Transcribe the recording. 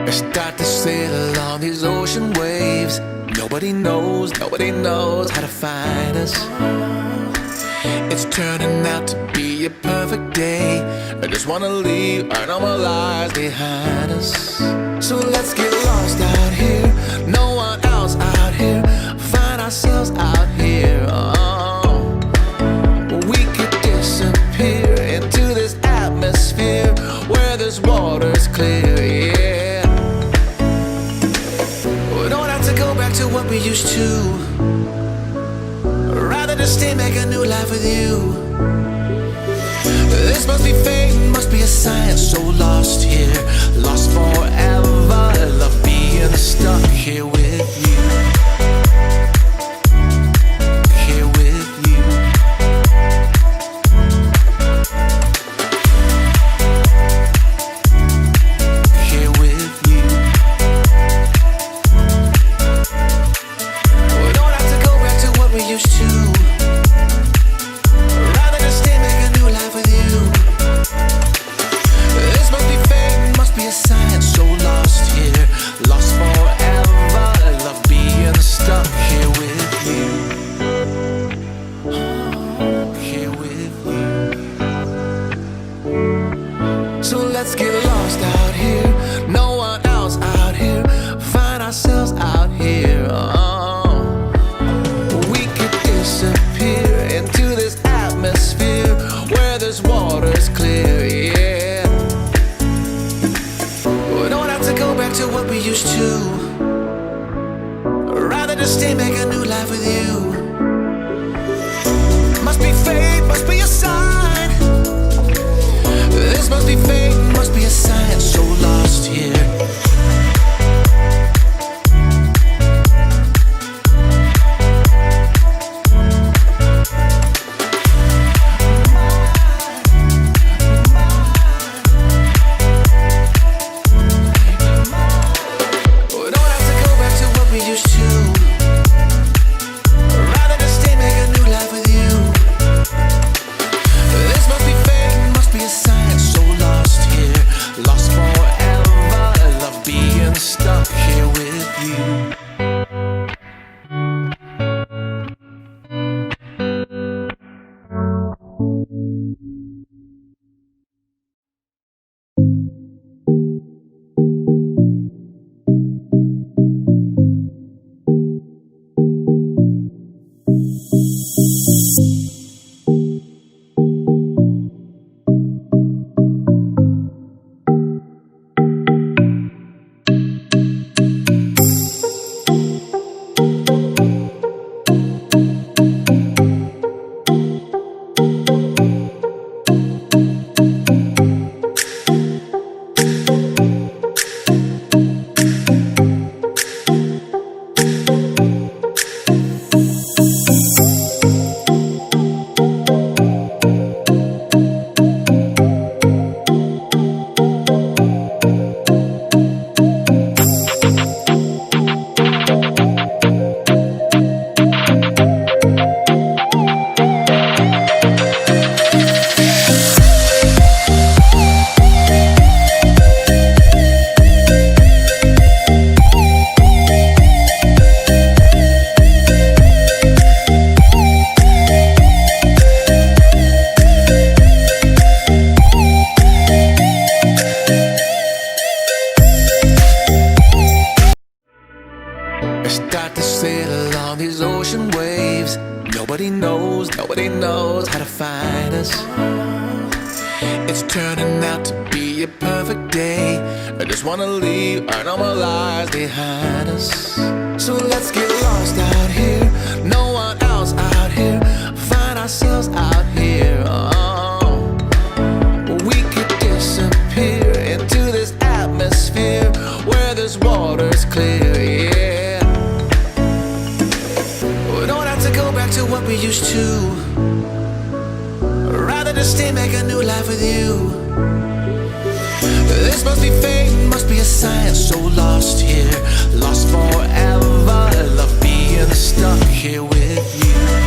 I start to sail on these ocean waves. Nobody knows how to find us. It's turning out to be a perfect day. I just wanna leave our normal lives behind us. So let's get lost out here. No one else out here. Find ourselves out here. Oh, we could disappear into this atmosphere where this water's clear, yeah. We don't have to go back to what we used to. Rather just stay, make a new life with you. This must be fate, must be a sign. So lost here, lost forever. Love being stuck here with you. Here with you. Here with you. We don't have to go back to what we used to. Rather just stay, make a new life with you. This must be fate, must be a sign. So lost here, lost forever. Love being stuck here with you. Here with you. So let's get lost out here. No one else out here. Find ourselves out here. Oh, we could disappear into this atmosphere where this water's clear, yeah. We don't have to go back to what we used to. Rather just stay, make a new life with you. Must be fate, must be a sign. This must be fate, must be a sign. So lost here. We don't have to go back to what we used to. Rather just stay, make a new life with you. This must be fate, must be a sign. So lost here, lost forever. Love being stuck here with you. I start to sail on these ocean waves. Nobody knows how to find us. It's turning out to be a perfect day. I just wanna leave our normal lives behind us. So let's get lost out here. No one else out here. Find ourselves out here. Oh, we could disappear into this atmosphere where this water's clear, yeah. We don't have to go back to what we used to. Rather just stay, make a new life with you. This must be fate, must be a sign. So lost here, lost forever. Love being stuck here with you.